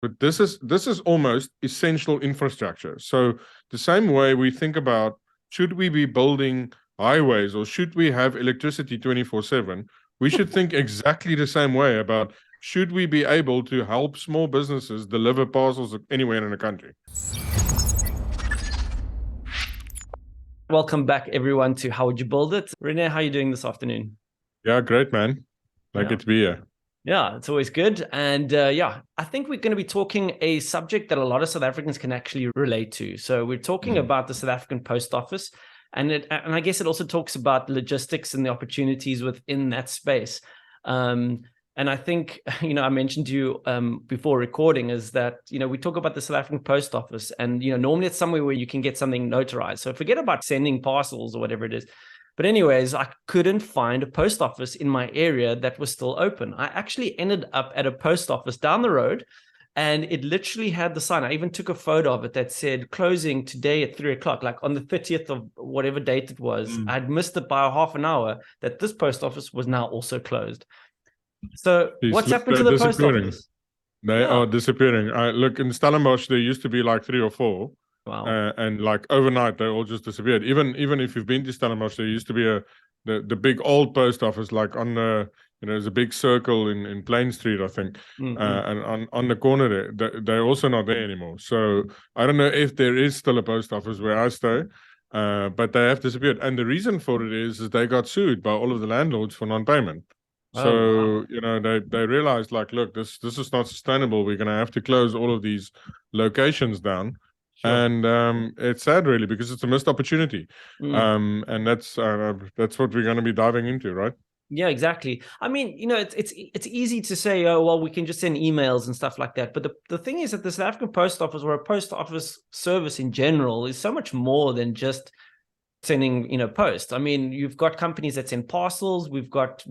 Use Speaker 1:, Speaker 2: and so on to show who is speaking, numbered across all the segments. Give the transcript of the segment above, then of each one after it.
Speaker 1: But this is almost essential infrastructure. So the same way we think about, should we be building highways or should we have electricity 24/7, we should think exactly the same way about, should we be able to help small businesses deliver parcels anywhere in the country.
Speaker 2: Welcome back, everyone, to How Would You Build It? Rene, how are you doing this afternoon?
Speaker 1: Yeah, great, man. Like it to be here.
Speaker 2: Yeah, it's always good. And I think we're going to be talking a subject that a lot of South Africans can actually relate to. So we're talking about the South African Post Office, and I guess it also talks about logistics and the opportunities within that space. And I think, I mentioned to you before recording is that, we talk about the South African Post Office and, normally it's somewhere where you can get something notarized. So forget about sending parcels or whatever it is. But anyways, I couldn't find a post office in my area that was still open. I actually ended up at a post office down the road, and it literally had the sign. I even took a photo of it that said closing today at 3:00, like on the 30th of whatever date it was. I'd missed it by a half an hour that this post office was now also closed. So what's happened to the post office?
Speaker 1: They are disappearing. Look, in Stellenbosch, there used to be like 3 or 4.
Speaker 2: Wow.
Speaker 1: And like overnight, they all just disappeared. Even if you've been to Stellenbosch, there used to be the big old post office, like on the, there's a big circle in Plain Street, I think. And on the corner there, they're also not there anymore. So I don't know if there is still a post office where I stay, but they have disappeared. And the reason for it is they got sued by all of the landlords for non-payment. So, they realized, like, look, this is not sustainable. We're going to have to close all of these locations down. Sure. And it's sad, really, because it's a missed opportunity. And that's what we're going to be diving into, right?
Speaker 2: Yeah, exactly. I mean, it's easy to say, oh, well, we can just send emails and stuff like that. But the thing is that the South African Post Office, or a post office service in general, is so much more than just sending, post. I mean, you've got companies that send parcels. We've got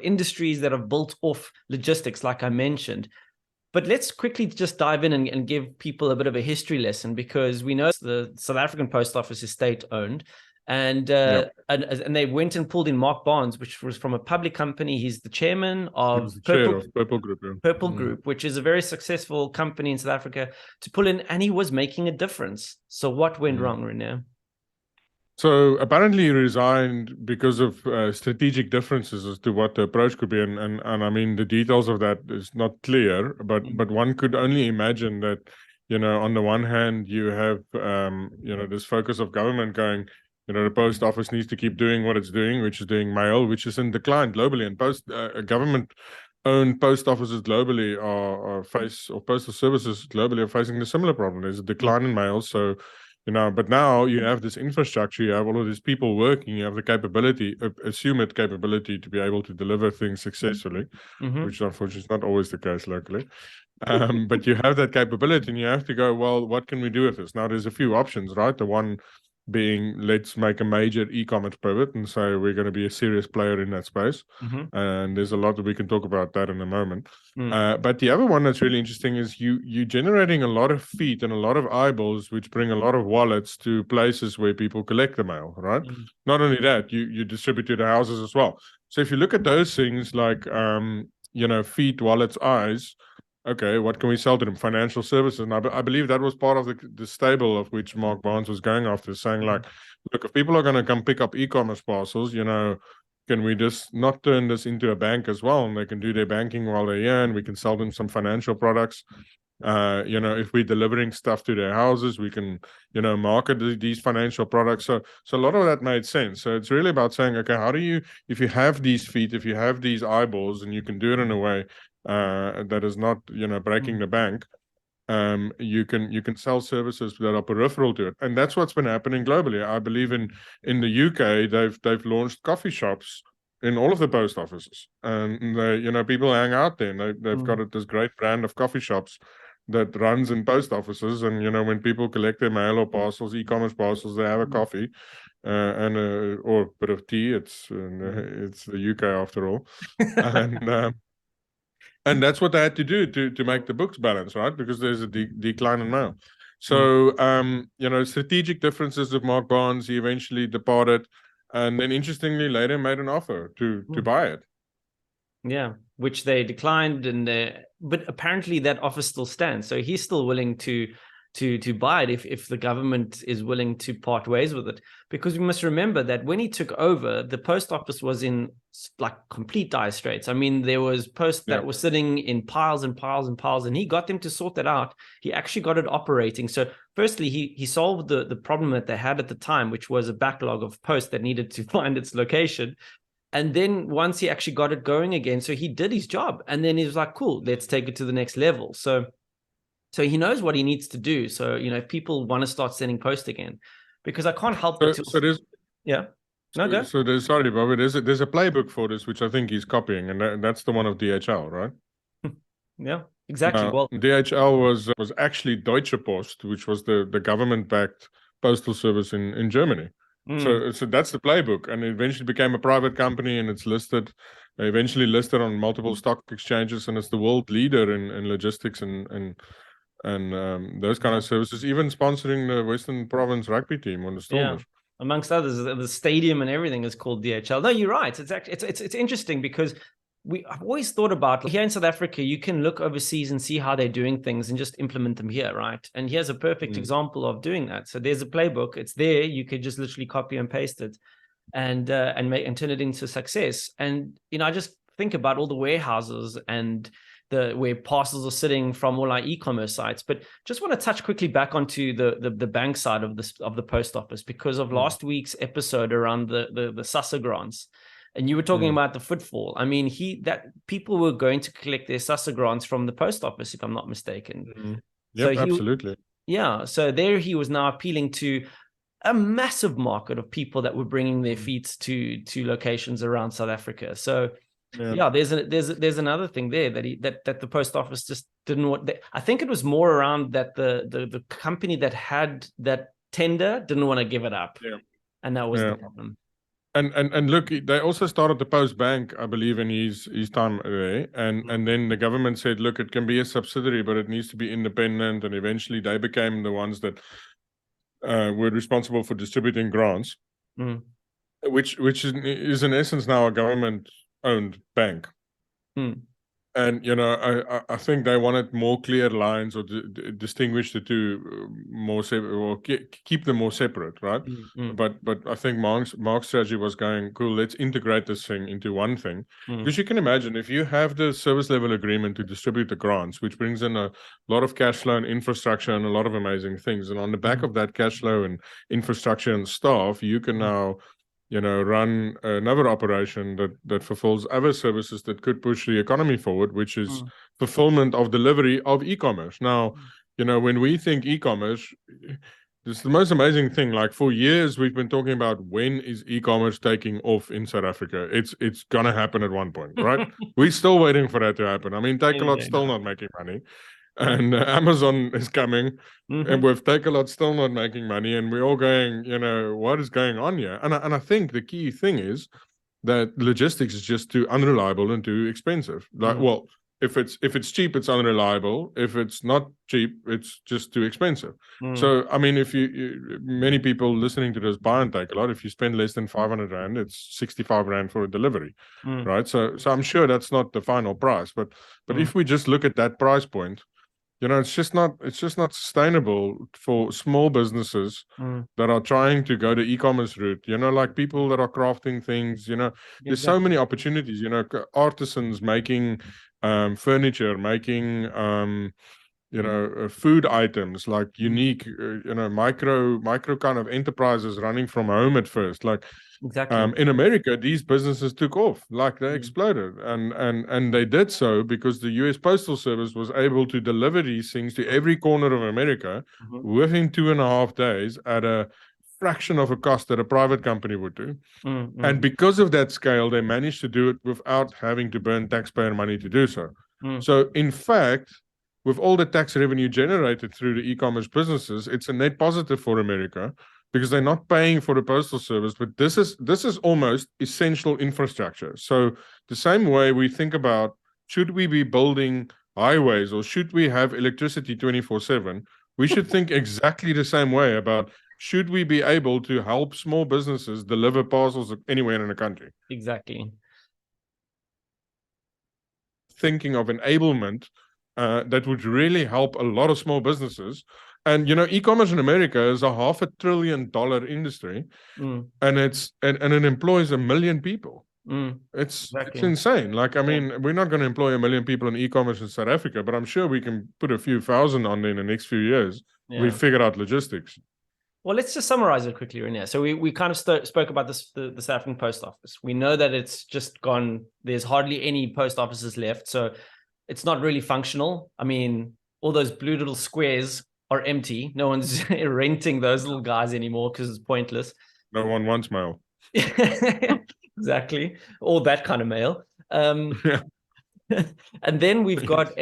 Speaker 2: industries that have built off logistics, like I mentioned. But let's quickly just dive in and give people a bit of a history lesson, because we know the South African Post Office is state-owned. And they went and pulled in Mark Barnes, which was from a public company. He's the chairman of
Speaker 1: Purple Group. Yeah.
Speaker 2: Purple Group, which is a very successful company in South Africa, to pull in, and he was making a difference. So what went wrong, Rene?
Speaker 1: So apparently he resigned because of strategic differences as to what the approach could be, and I mean the details of that is not clear, but one could only imagine that, on the one hand you have this focus of government going, the post office needs to keep doing what it's doing, which is doing mail, which is in decline globally, and government-owned post offices globally or postal services globally are facing a similar problem. There's a decline in mail, so. But now you have this infrastructure, you have all of these people working, you have the capability, assumed capability to be able to deliver things successfully, which unfortunately is not always the case locally. But you have that capability and you have to go, well, what can we do with this? Now, there's a few options, right? The one being, let's make a major e-commerce pivot and say we're going to be a serious player in that space. And there's a lot that we can talk about that in a moment. But the other one that's really interesting is you generating a lot of feet and a lot of eyeballs, which bring a lot of wallets to places where people collect the mail, right? Not only that, you distribute to the houses as well. So if you look at those things like, feet, wallets, eyes, okay, what can we sell to them? Financial services. And I believe that was part of the stable of which Mark Barnes was going after, saying like, look, if people are going to come pick up e-commerce parcels, can we just not turn this into a bank as well? And they can do their banking while they're here, and we can sell them some financial products. If we're delivering stuff to their houses, we can, market these financial products. So a lot of that made sense. So it's really about saying, okay, how do you, if you have these feet, if you have these eyeballs, and you can do it in a way that is not, breaking the bank, you can sell services that are peripheral to it, and that's what's been happening globally. I believe in the UK, they've launched coffee shops in all of the post offices, and they, people hang out there, and they've got this great brand of coffee shops that runs in post offices, and when people collect their mail or parcels, e-commerce parcels, they have a coffee or a bit of tea. It's the UK after all. And that's what they had to do to make the books balance, right? Because there's a decline in mail. So, strategic differences with Mark Barnes. He eventually departed, and then interestingly later made an offer to buy it.
Speaker 2: Yeah. which they declined, but apparently that offer still stands. So he's still willing to buy it if the government is willing to part ways with it. Because we must remember that when he took over, the post office was in like complete dire straits. I mean, there was posts that were sitting in piles and piles and piles, and he got them to sort that out. He actually got it operating. So firstly, he solved the problem that they had at the time, which was a backlog of posts that needed to find its location. And then once he actually got it going again, so he did his job. And then he was like, cool, let's take it to the next level. So he knows what he needs to do. So, if people want to start sending post again, because I can't help but
Speaker 1: So there's
Speaker 2: go.
Speaker 1: So there's, sorry, Bobby, there's a playbook for this, which I think he's copying, and that's the one of DHL, right?
Speaker 2: Yeah, exactly. Well,
Speaker 1: DHL was actually Deutsche Post, which was the government-backed postal service in Germany. So that's the playbook, and it eventually became a private company, and it's eventually listed on multiple stock exchanges, and it's the world leader in logistics and those kind of services, even sponsoring the Western Province rugby team on the Stormers.
Speaker 2: Amongst others, the stadium and everything is called DHL. No, you're right. It's actually it's interesting because I've always thought about here in South Africa, you can look overseas and see how they're doing things and just implement them here, right? And here's a perfect example of doing that. So there's a playbook. It's there. You could just literally copy and paste it, and turn it into success. And I just think about all the warehouses and where parcels are sitting from all our e-commerce sites. But just want to touch quickly back onto the bank side of the post office because of last week's episode around the SASSA grants. And you were talking about the footfall. I mean, that people were going to collect their SASSA grants from the post office, if I'm not mistaken.
Speaker 1: Yep, so absolutely.
Speaker 2: Yeah. So there he was now appealing to a massive market of people that were bringing their feet to locations around South Africa. So there's another thing there that the post office just didn't want. I think it was more around that the company that had that tender didn't want to give it up, and that was the problem.
Speaker 1: And look, they also started the Post Bank, I believe, in his time there, and then the government said, look, it can be a subsidiary, but it needs to be independent, and eventually they became the ones that were responsible for distributing grants, which is in essence now a government-owned bank. And I think they wanted more clear lines or distinguish the two more or keep them more separate, right? But I think Mark's strategy was going, cool, let's integrate this thing into one thing. Because you can imagine if you have the service level agreement to distribute the grants, which brings in a lot of cash flow and infrastructure and a lot of amazing things, and on the back of that cash flow and infrastructure and staff, you can now run another operation that fulfills other services that could push the economy forward, which is fulfillment of delivery of e-commerce. Now, when we think e-commerce, it's the most amazing thing. Like for years, we've been talking about when is e-commerce taking off in South Africa. It's gonna happen at one point, right? We're still waiting for that to happen. I mean, Takealot's still not making money. And Amazon is coming, and with Takealot still not making money, and we're all going, what is going on here? And I think the key thing is that logistics is just too unreliable and too expensive. Like, well, if it's cheap, it's unreliable. If it's not cheap, it's just too expensive. So, I mean, if many people listening to this buy and Takealot, if you spend less than 500 Rand, it's 65 Rand for a delivery, right? So I'm sure that's not the final price, but if we just look at that price point, it's just not sustainable for small businesses that are trying to go the e-commerce route, like people that are crafting things, there's so many opportunities, artisans making furniture, making food items, like unique micro kind of enterprises running from home at first, like in America, these businesses took off, like they exploded, and they did so because the US Postal Service was able to deliver these things to every corner of America within 2.5 days at a fraction of a cost that a private company would do. And because of that scale, they managed to do it without having to burn taxpayer money to do so. So in fact, with all the tax revenue generated through the e-commerce businesses, it's a net positive for America, because they're not paying for the postal service, but this is almost essential infrastructure. So the same way we think about, should we be building highways or should we have electricity 24/7, we should think exactly the same way about, should we be able to help small businesses deliver parcels anywhere in the country?
Speaker 2: Exactly.
Speaker 1: thinking of enablement that would really help a lot of small businesses. And e-commerce in America is a $500 billion industry, and it employs 1 million people. It's insane. Like, I mean, we're not going to employ 1 million people in e-commerce in South Africa, but I'm sure we can put a few thousand on there in the next few years. We figured out logistics.
Speaker 2: Well, let's just summarize it quickly, Renier. So we kind of spoke about this, the South African post office. We know that it's just gone. There's hardly any post offices left. So it's not really functional. I mean, all those blue little squares are empty. No one's renting those little guys anymore because it's pointless.
Speaker 1: No one wants mail.
Speaker 2: Exactly. All that kind of mail. And then we've got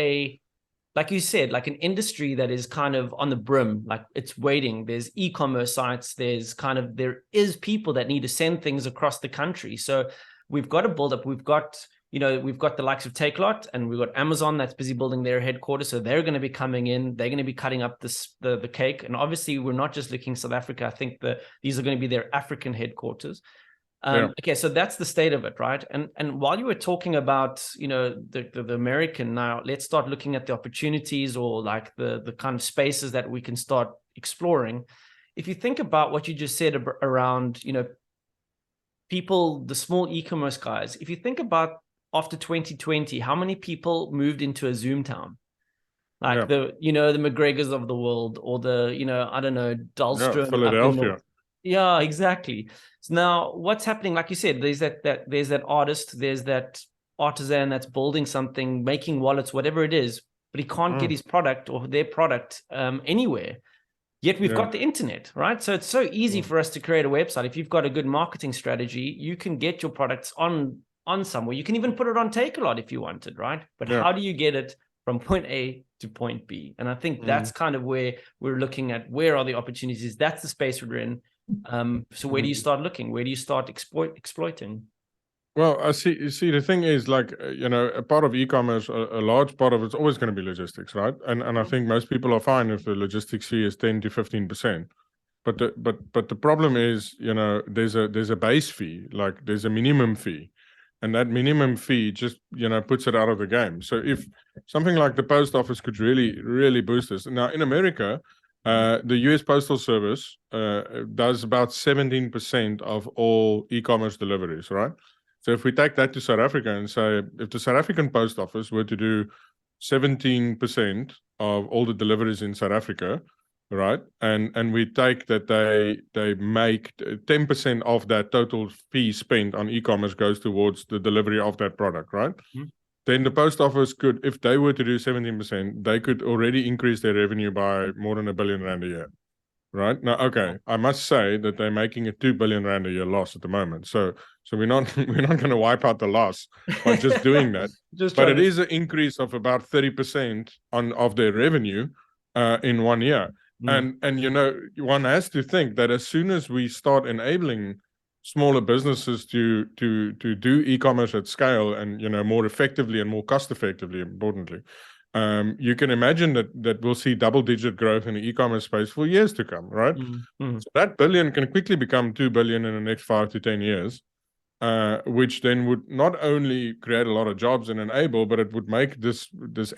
Speaker 2: like you said, like an industry that is kind of on the brim, like it's waiting. There's e-commerce sites. There is people that need to send things across the country. So we've got to build up. We've got the likes of Takealot, and we've got Amazon that's busy building their headquarters. So they're going to be coming in. They're going to be cutting up the cake. And obviously, we're not just looking South Africa. I think these are going to be their African headquarters. Okay, so that's the state of it, right? And while you were talking about the American, now let's start looking at the opportunities, or like the kind of spaces that we can start exploring. If you think about what you just said around people, the small e-commerce guys, if you think about after 2020, how many people moved into a Zoom town? Like the McGregors of the world, or I don't know, Dahlstrom,
Speaker 1: Philadelphia.
Speaker 2: Yeah, exactly. So now what's happening, like you said, there's that artist, there's that artisan that's building something, making wallets, whatever it is, but he can't get his product or their product anywhere. Yet we've got the internet, right? So it's so easy for us to create a website. If you've got a good marketing strategy, you can get your products on somewhere. You can even put it on Takealot if you wanted, right? But how do you get it from point A to point B? And I think that's kind of where we're looking at, where are the opportunities? That's the space we're in. So where do you start looking? Where do you start exploiting?
Speaker 1: Well, I see. You see, the thing is, like, a part of e-commerce, a large part of it's always going to be logistics, right? And I think most people are fine if the logistics fee is 10 to 15%. But the problem is, there's a base fee, like there's a minimum fee, and that minimum fee just puts it out of the game. So if something like the post office could really boost this. Now in America, the US Postal Service does about 17% of all e-commerce deliveries, right? So if we take that to South Africa and say, if the South African Post Office were to do 17% of all the deliveries in South Africa, right, and we take that they make 10% of that total fee spent on e-commerce goes towards the delivery of that product, right? Then the post office could, if they were to do 17%, they could already increase their revenue by more than R1 billion a year, right? Now, okay, I must say that they're making a R2 billion a year loss at the moment. So we're not going to wipe out the loss by just doing that. But it is an increase of about 30% of their revenue in 1 year. And one has to think that as soon as we start enabling smaller businesses to do e-commerce at scale and more effectively and more cost effectively, importantly, you can imagine that we'll see double-digit growth in the e-commerce space for years to come, right? So that billion can quickly become 2 billion in the next 5 to 10 years, which then would not only create a lot of jobs and enable, but it would make this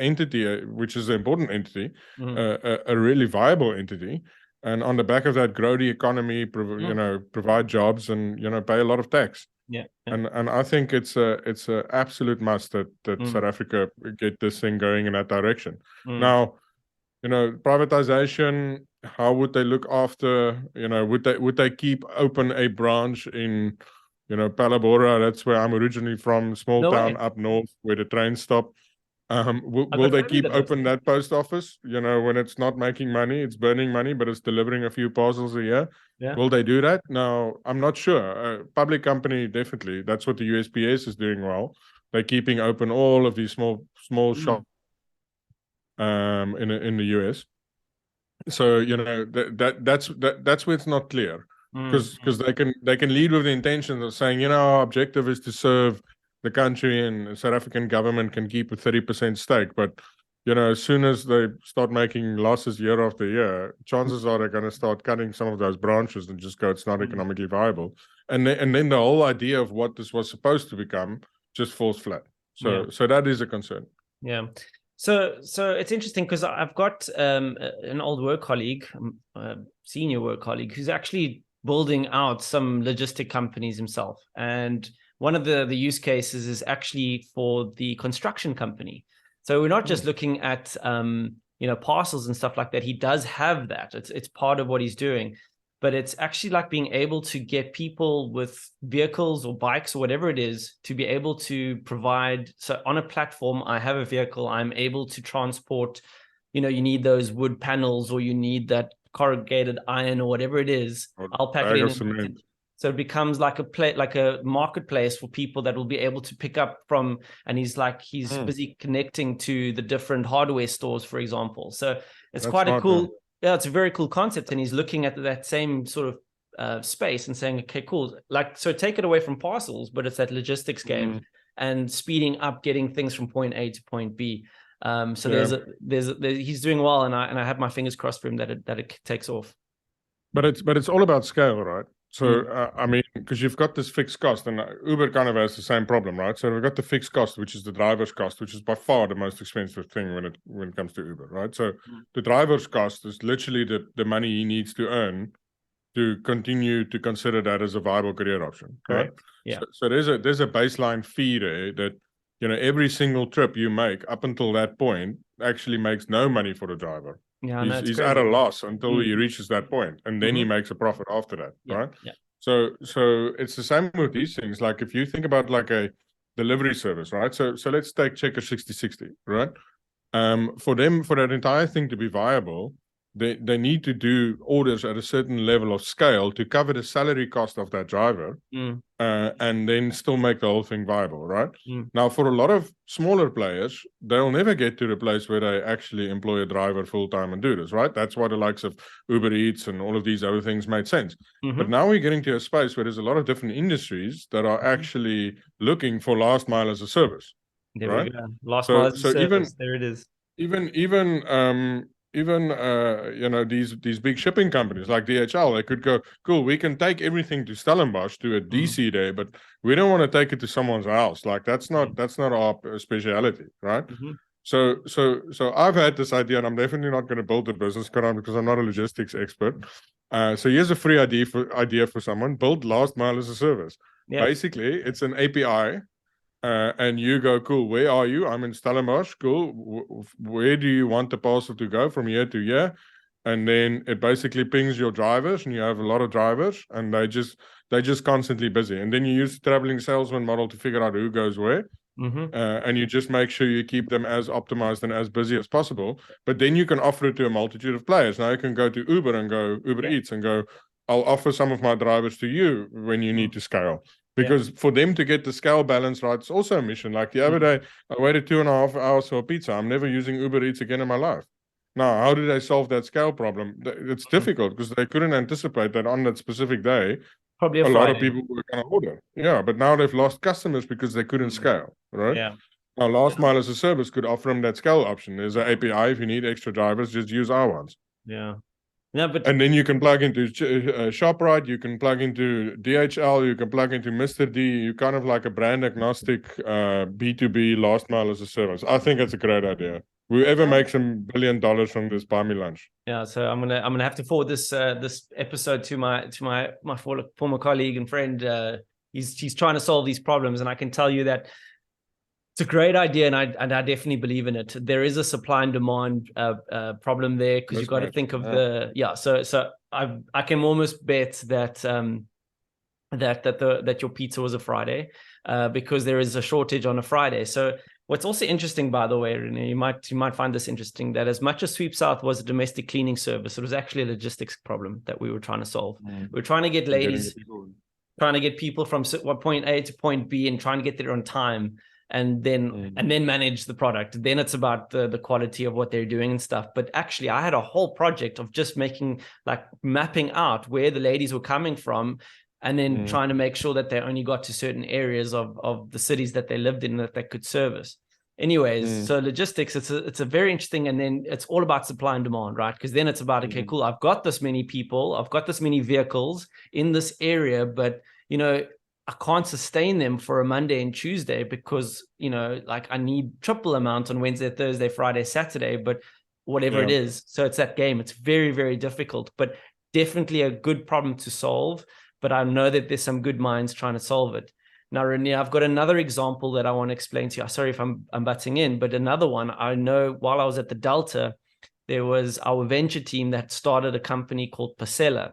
Speaker 1: entity, which is an important entity, a really viable entity. And on the back of that, grow the economy, provide jobs, and pay a lot of tax. And I think it's a absolute must that South Africa get this thing going in that direction. Now, privatization. How would they look after? Would they keep open a branch in Palabora? That's where I'm originally from, small town up north where the trains stop. Will they keep open that post office? When it's not making money, it's burning money, but it's delivering a few parcels a year. Will they do that? No, I'm not sure. Public company, definitely. That's what the USPS is doing well. They're keeping open all of these small shops in the US. So that's where it's not clear, because they can lead with the intention of saying, our objective is to serve the country, and the South African government can keep a 30% stake. But, as soon as they start making losses year after year, chances are they're going to start cutting some of those branches and just go, it's not economically viable. And then the whole idea of what this was supposed to become just falls flat. So that is a concern.
Speaker 2: Yeah. So it's interesting because I've got an old work colleague, senior work colleague, who's actually building out some logistic companies himself. And one of the use cases is actually for the construction company. So we're not just looking at parcels and stuff like that. He does have that. It's part of what he's doing. But it's actually like being able to get people with vehicles or bikes or whatever it is to be able to provide. So on a platform, I have a vehicle, I'm able to transport, you need those wood panels or you need that corrugated iron or whatever it is. I'll pack it in. So it becomes like a marketplace for people that will be able to pick up from, and he's busy connecting to the different hardware stores, for example. So it's quite a cool. Yeah, it's a very cool concept. And he's looking at that same sort of space and saying, okay, cool. So take it away from parcels, but it's that logistics game and speeding up getting things from point A to point B. He's doing well, and I have my fingers crossed for him that it takes off.
Speaker 1: But it's all about scale, right? So because you've got this fixed cost, and Uber kind of has the same problem, right? So we've got the fixed cost, which is the driver's cost, which is by far the most expensive thing when it comes to Uber, right? So the driver's cost is literally the money he needs to earn to continue to consider that as a viable career option, right?
Speaker 2: Yeah.
Speaker 1: So there's a baseline fee there that every single trip you make up until that point actually makes no money for the driver.
Speaker 2: Yeah,
Speaker 1: he's at a loss until he reaches that point, and then he makes a profit after that, right?
Speaker 2: Yeah.
Speaker 1: So it's the same with these things. Like if you think about like a delivery service, right? So let's take Checker 6060, right? For that entire thing to be viable, they need to do orders at a certain level of scale to cover the salary cost of that driver, and then still make the whole thing viable, right? Now, for a lot of smaller players, they'll never get to the place where they actually employ a driver full-time and do this, right? That's why the likes of Uber Eats and all of these other things made sense. But now we're getting to a space where there's a lot of different industries that are actually looking for last mile as a service,
Speaker 2: there
Speaker 1: right?
Speaker 2: We go. Last mile as a service. There it is.
Speaker 1: Even these big shipping companies like DHL, they could go, cool, we can take everything to Stellenbosch to a DC there, but we don't want to take it to someone's house. Like that's not our speciality, right? So I've had this idea, and I'm definitely not going to build a business because I'm not a logistics expert. So here's a free idea for someone: build last mile as a service. Basically, it's an API. And you go, cool, where are you? I'm in Stellenbosch. Cool. Where do you want the parcel to go from here to here? And then it basically pings your drivers, and you have a lot of drivers, and they're just constantly busy. And then you use the traveling salesman model to figure out who goes where. And you just make sure you keep them as optimized and as busy as possible. But then you can offer it to a multitude of players. Now you can go to Uber and go Uber Eats and go, I'll offer some of my drivers to you when you need to scale. Because for them to get the scale balance right, it's also a mission. Like the other day, I waited 2.5 hours for a pizza. I'm never using Uber Eats again in my life. Now, how do they solve that scale problem? It's difficult because they couldn't anticipate that on that specific day,
Speaker 2: probably
Speaker 1: a lot of people were going to order. Yeah, but now they've lost customers because they couldn't scale, right?
Speaker 2: Yeah.
Speaker 1: Now, last mile as a service could offer them that scale option. There's an API. If you need extra drivers, just use our ones.
Speaker 2: Yeah. No,
Speaker 1: and then you can plug into ShopRite, you can plug into DHL, you can plug into Mr. D. You're kind of like a brand agnostic B2B last mile as a service. I think it's a great idea. Whoever makes $1 billion from this, buy me lunch.
Speaker 2: Yeah, so I'm gonna have to forward this episode to my former colleague and friend. He's trying to solve these problems, and I can tell you that it's a great idea, and I definitely believe in it. There is a supply and demand problem there because you've got to think of So I can almost bet that that your pizza was a Friday because there is a shortage on a Friday. So what's also interesting, by the way, Rene, you might find this interesting, that as much as Sweep South was a domestic cleaning service, it was actually a logistics problem that we were trying to solve. We're trying to get ladies, trying to get people from point A to point B, and trying to get there on time. And then manage the product. Then it's about the quality of what they're doing and stuff. But actually, I had a whole project of just mapping out where the ladies were coming from, and then trying to make sure that they only got to certain areas of the cities that they lived in that they could service. Anyways, so logistics, it's a very interesting, and then it's all about supply and demand, right? Because then it's about, okay, cool, I've got this many people, I've got this many vehicles in this area, but I can't sustain them for a Monday and Tuesday because, like I need triple amount on Wednesday, Thursday, Friday, Saturday, but whatever it is. So it's that game. It's very, very difficult, but definitely a good problem to solve. But I know that there's some good minds trying to solve it. Now, Renee, I've got another example that I want to explain to you. Sorry if I'm butting in, but another one. I know while I was at the Delta, there was our venture team that started a company called Pasella.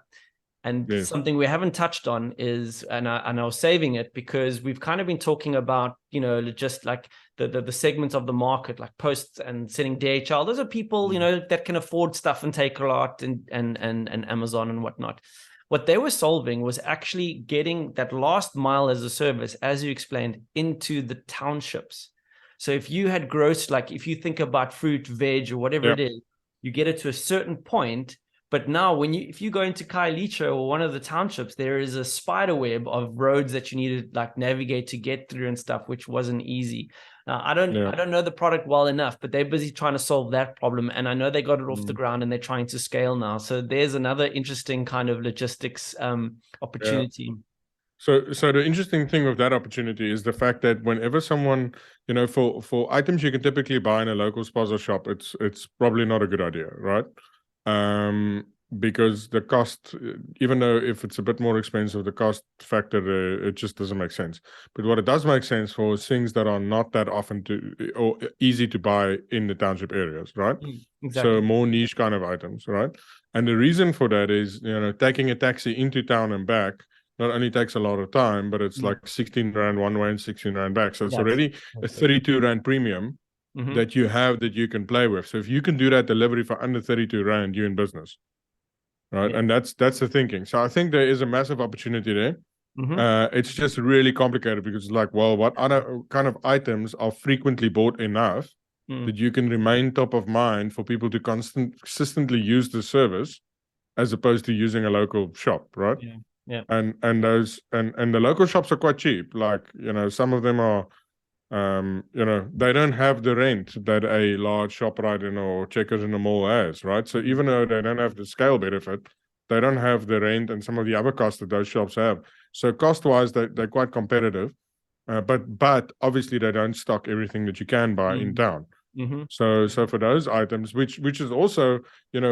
Speaker 2: And something we haven't touched on is, and I was saving it because we've kind of been talking about, just like the segments of the market, like posts and sending DHL. Those are people, that can afford stuff and take a lot, and Amazon and whatnot. What they were solving was actually getting that last mile as a service, as you explained, into the townships. So if you had gross, like if you think about fruit, veg, or whatever it is, you get it to a certain point. But now if you go into Kailicha or one of the townships, there is a spider web of roads that you need to like navigate to get through and stuff, which wasn't easy. Now, I don't know the product well enough, but they're busy trying to solve that problem. And I know they got it off the ground and they're trying to scale now. So there's another interesting kind of logistics opportunity.
Speaker 1: So the interesting thing with that opportunity is the fact that whenever someone, for items you can typically buy in a local spaza shop, it's probably not a good idea, right? Because the cost, even though if it's a bit more expensive, the cost factor, it just doesn't make sense. But what it does make sense for is things that are not that often or easy to buy in the township areas, right?
Speaker 2: Exactly.
Speaker 1: So more niche kind of items, right? And the reason for that is, taking a taxi into town and back not only takes a lot of time, but it's like 16 Rand one way and 16 Rand back. So it's already a 32 Rand premium that you have that you can play with. So if you can do that delivery for under 32 Rand, you're in business, right? And that's the thinking. So I think there is a massive opportunity there. It's just really complicated because it's like, well, what other kind of items are frequently bought enough that you can remain top of mind for people to consistently use the service as opposed to using a local shop, right? And the local shops are quite cheap. Like, some of them are they don't have the rent that a large ShopRite or Checkers in the mall has, right? So even though they don't have the scale benefit, they don't have the rent and some of the other costs that those shops have. So cost-wise, they're quite competitive, but obviously they don't stock everything that you can buy in town. So for those items, which is also,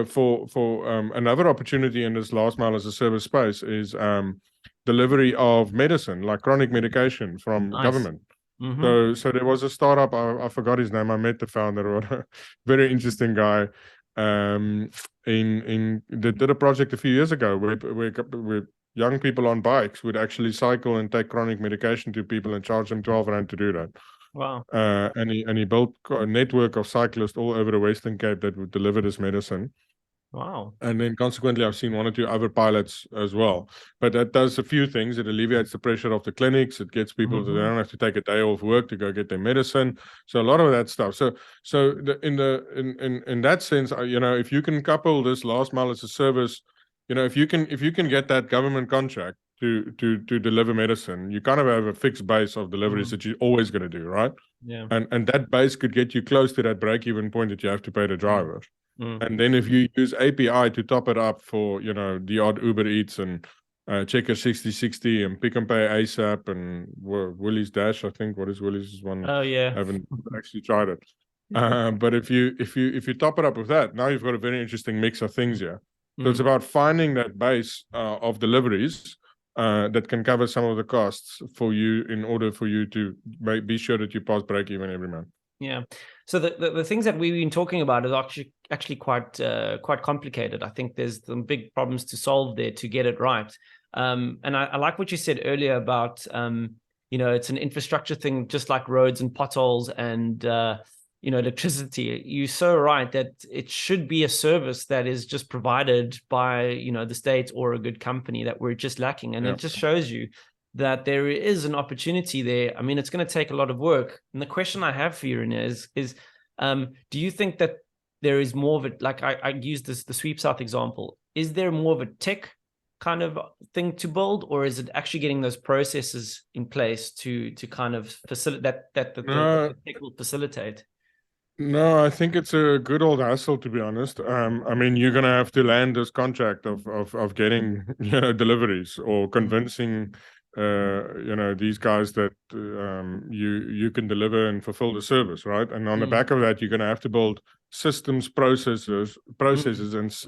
Speaker 1: for another opportunity in this last mile as a service space is delivery of medicine, like chronic medication from government. So there was a startup, I forgot his name. I met the founder, a very interesting guy. They did a project a few years ago where young people on bikes would actually cycle and take chronic medication to people and charge them 12 Rand to do that.
Speaker 2: Wow.
Speaker 1: And he built a network of cyclists all over the Western Cape that would deliver this medicine.
Speaker 2: Wow.
Speaker 1: And then consequently, I've seen one or two other pilots as well. But that does a few things. It alleviates the pressure of the clinics. It gets people they don't have to take a day off work to go get their medicine. So a lot of that stuff. So in that sense, if you can couple this last mile as a service, if you can get that government contract to deliver medicine, you kind of have a fixed base of deliveries that you're always going to do, right?
Speaker 2: Yeah.
Speaker 1: And that base could get you close to that break-even point that you have to pay the driver. And then if you use API to top it up for, the odd Uber Eats and Checker 6060 and Pick and Pay ASAP and Willie's Dash, I think. What is Willie's one?
Speaker 2: Oh yeah.
Speaker 1: I haven't actually tried it. But if you top it up with that, now you've got a very interesting mix of things here. So it's about finding that base of deliveries that can cover some of the costs for you in order for you to be sure that you pass break even every month.
Speaker 2: Yeah. So the things that we've been talking about is actually quite complicated. I think there's some big problems to solve there to get it right. And I like what you said earlier about it's an infrastructure thing, just like roads and potholes and electricity. You're so right that it should be a service that is just provided by the state or a good company that we're just lacking, and it just shows you that there is an opportunity there. I mean, it's going to take a lot of work. And the question I have for you, Renee, is do you think that there is more of it? Like I used the Sweep South example. Is there more of a tech kind of thing to build, or is it actually getting those processes in place to kind of facilitate that the tech will facilitate?
Speaker 1: No, I think it's a good old hassle, to be honest. I mean, you're gonna have to land this contract of getting deliveries or convincing these guys that you can deliver and fulfill the service, right? And on the back of that, you're going to have to build systems, processes,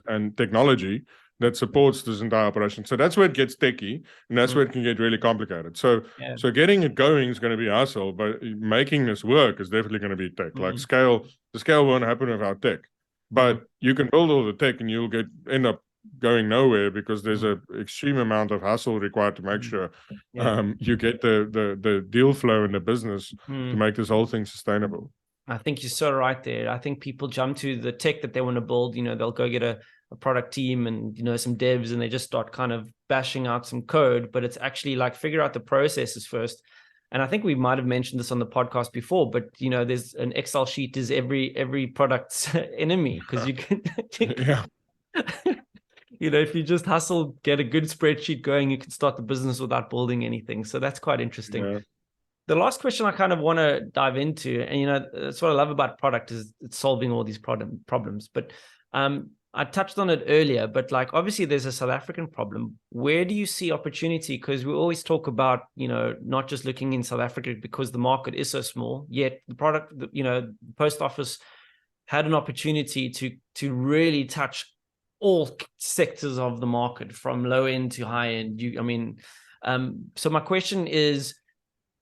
Speaker 1: and technology that supports this entire operation. So that's where it gets techy, and that's where it can get really complicated. So getting it going is going to be hustle, but making this work is definitely going to be tech. Like the scale won't happen without tech. But you can build all the tech and you'll end up going nowhere because there's an extreme amount of hustle required to make sure you get the deal flow in the business to make this whole thing sustainable.
Speaker 2: I think you're so right there. I think people jump to the tech that they want to build. They'll go get a product team and, some devs, and they just start kind of bashing out some code, but it's actually like figure out the processes first. And I think we might have mentioned this on the podcast before, but there's an Excel sheet is every product's enemy, because you can if you just hustle, get a good spreadsheet going, you can start the business without building anything. So that's quite interesting. Yeah. The last question I kind of want to dive into, and that's what I love about product, is it's solving all these problems. But I touched on it earlier, but like obviously there's a South African problem. Where do you see opportunity? Because we always talk about, not just looking in South Africa because the market is so small, yet the product, the post office had an opportunity to really touch all sectors of the market, from low end to high end. So my question is,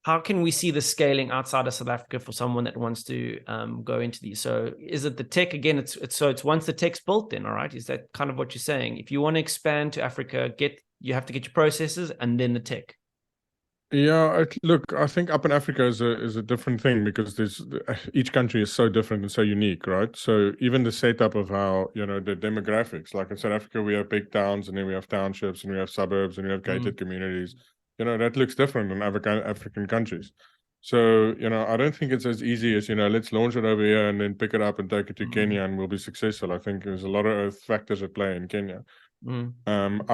Speaker 2: how can we see the scaling outside of South Africa for someone that wants to go into these? So is it the tech again? It's once the tech's built, then, all right? Is that kind of what you're saying? If you want to expand to Africa, you have to get your processes and then the tech.
Speaker 1: Yeah, look, I think up in Africa is a different thing, because each country is so different and so unique, right? So even the setup of how, the demographics, like in South Africa, we have big towns, and then we have townships, and we have suburbs, and we have gated communities. That looks different in African countries. So, I don't think it's as easy as, let's launch it over here and then pick it up and take it to Kenya and we'll be successful. I think there's a lot of factors at play in Kenya. If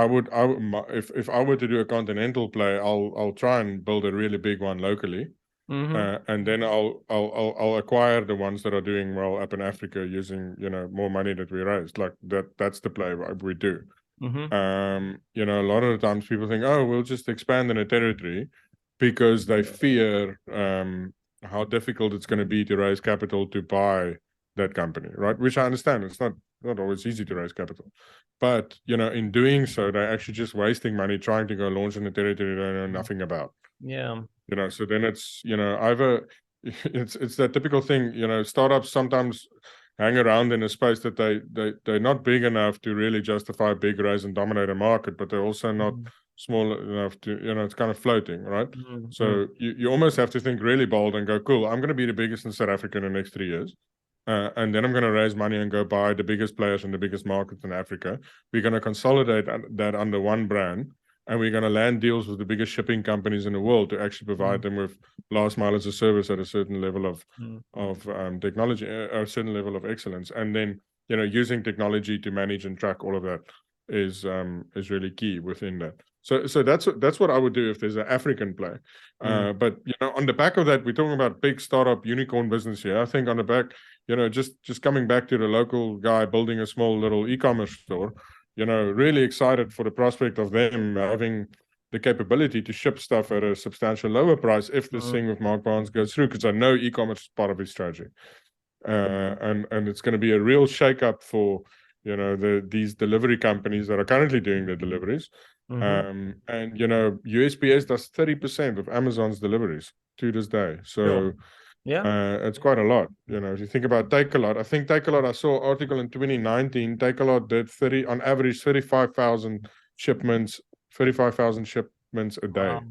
Speaker 1: I were to do a continental play, I'll try and build a really big one locally, and then I'll acquire the ones that are doing well up in Africa using more money that we raised. Like that's the play we do. A lot of the times people think, oh, we'll just expand in a territory, because they fear how difficult it's going to be to raise capital to buy that company, right? Which I understand. It's not always easy to raise capital, but in doing so, they're actually just wasting money trying to go launch in a territory they know nothing about.
Speaker 2: Yeah.
Speaker 1: So then it's either it's that typical thing. Startups sometimes hang around in a space that they're not big enough to really justify a big raise and dominate a market, but they're also not small enough to, it's kind of floating, right? So you almost have to think really bold and go, cool, I'm going to be the biggest in South Africa in the next 3 years. And then I'm going to raise money and go buy the biggest players in the biggest markets in Africa. We're going to consolidate that under one brand, and we're going to land deals with the biggest shipping companies in the world to actually provide them with last mile as a service at a certain level of technology, a certain level of excellence. And then, using technology to manage and track all of that is really key within that. So that's what I would do if there's an African play. But on the back of that, we're talking about big startup unicorn business here. I think on the back, just coming back to the local guy building a small little e-commerce store, really excited for the prospect of them having the capability to ship stuff at a substantial lower price if this thing with Mark Barnes goes through, because I know e-commerce is part of his strategy. And it's going to be a real shakeup for these delivery companies that are currently doing the deliveries. And USPS does 30% of Amazon's deliveries to this day. So it's quite a lot. If you think about Takealot, I think Takealot, I saw an article in 2019, Takealot did on average 35,000 shipments a day.
Speaker 2: Wow.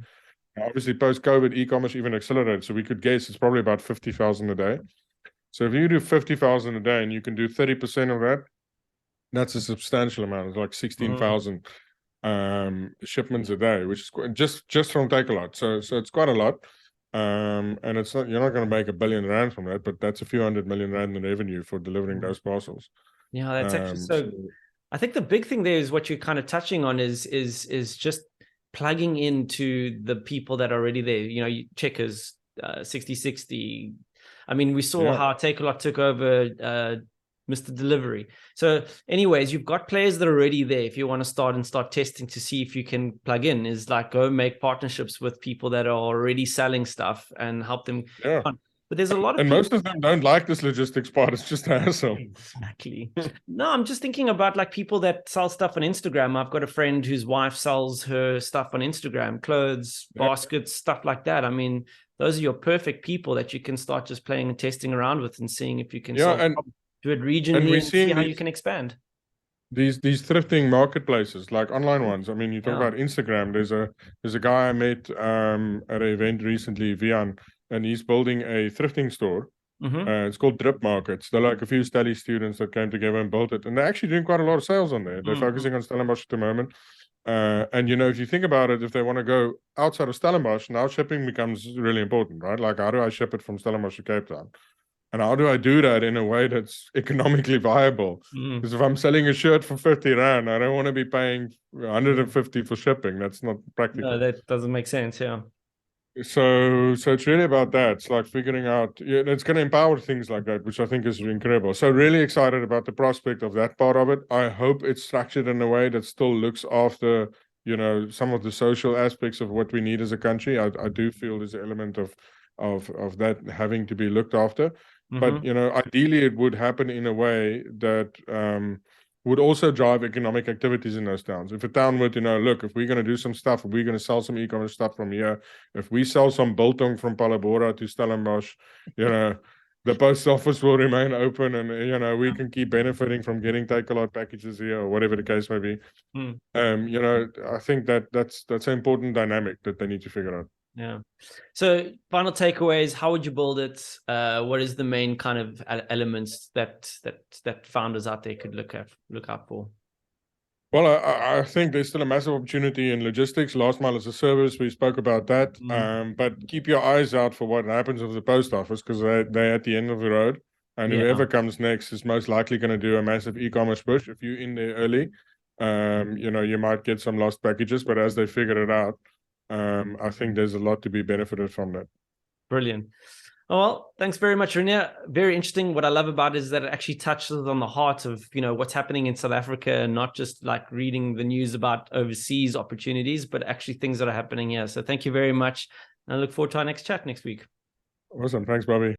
Speaker 1: Obviously, post-COVID, e-commerce even accelerated, so we could guess it's probably about 50,000 a day. So if you do 50,000 a day and you can do 30% of that, that's a substantial amount. It's like 16,000 shipments a day, which is just from Takealot. So it's quite a lot. And it's not, you're not going to make R1 billion from that, but that's a few R100 million in revenue for delivering those parcels.
Speaker 2: Yeah, that's actually so. I think the big thing there is what you're kind of touching on is just plugging into the people that are already there. Checkers, 60/60. I mean, we saw how Takealot took over Mr. Delivery. So anyways, you've got players that are already there. If you want to start testing to see if you can plug in, is like go make partnerships with people that are already selling stuff and help them.
Speaker 1: Yeah.
Speaker 2: But there's a lot of
Speaker 1: And
Speaker 2: people.
Speaker 1: most of them don't like this logistics part. It's just a hassle.
Speaker 2: Exactly. No, I'm just thinking about like people that sell stuff on Instagram. I've got a friend whose wife sells her stuff on Instagram, clothes, baskets, stuff like that. I mean, those are your perfect people that you can start just playing and testing around with and seeing if you can solve do it regionally and see how you can expand.
Speaker 1: These thrifting marketplaces, like online ones. I mean, you talk about Instagram. There's a guy I met at an event recently, Vian, and he's building a thrifting store. It's called Drip Markets. They're like a few study students that came together and built it, and they're actually doing quite a lot of sales on there. They're focusing on Stellenbosch at the moment. And if you think about it, if they want to go outside of Stellenbosch, now shipping becomes really important, right? Like, how do I ship it from Stellenbosch to Cape Town? And how do I do that in a way that's economically viable? Because if I'm selling a shirt for 50 Rand, I don't want to be paying 150 for shipping. That's not practical.
Speaker 2: No, that doesn't make sense, yeah.
Speaker 1: So it's really about that. It's like figuring out, it's going to empower things like that, which I think is incredible. So really excited about the prospect of that part of it. I hope it's structured in a way that still looks after, some of the social aspects of what we need as a country. I do feel there's an element of that having to be looked after. But, ideally it would happen in a way that would also drive economic activities in those towns. If a town were to know, look, if we're going to do some stuff, if we're going to sell some e-commerce stuff from here, if we sell some biltong from Palabora to Stellenbosch, the post office will remain open and, we can keep benefiting from getting take-a-lot packages here or whatever the case may be. I think that's an important dynamic that they need to figure out.
Speaker 2: Yeah. So final takeaways, how would you build it? What is the main kind of elements that founders out there could look out for?
Speaker 1: Well, I think there's still a massive opportunity in logistics. Last mile as a service, we spoke about that. But keep your eyes out for what happens with the post office, because they're at the end of the road. And whoever comes next is most likely going to do a massive e-commerce push. If you're in there early, you might get some lost packages. But as they figure it out, I think there's a lot to be benefited from that.
Speaker 2: Brilliant. Oh, well, thanks very much, Renier. Very interesting. What I love about it is that it actually touches on the heart of, what's happening in South Africa, and not just like reading the news about overseas opportunities, but actually things that are happening here. So thank you very much. And I look forward to our next chat next week.
Speaker 1: Awesome. Thanks, Bobby.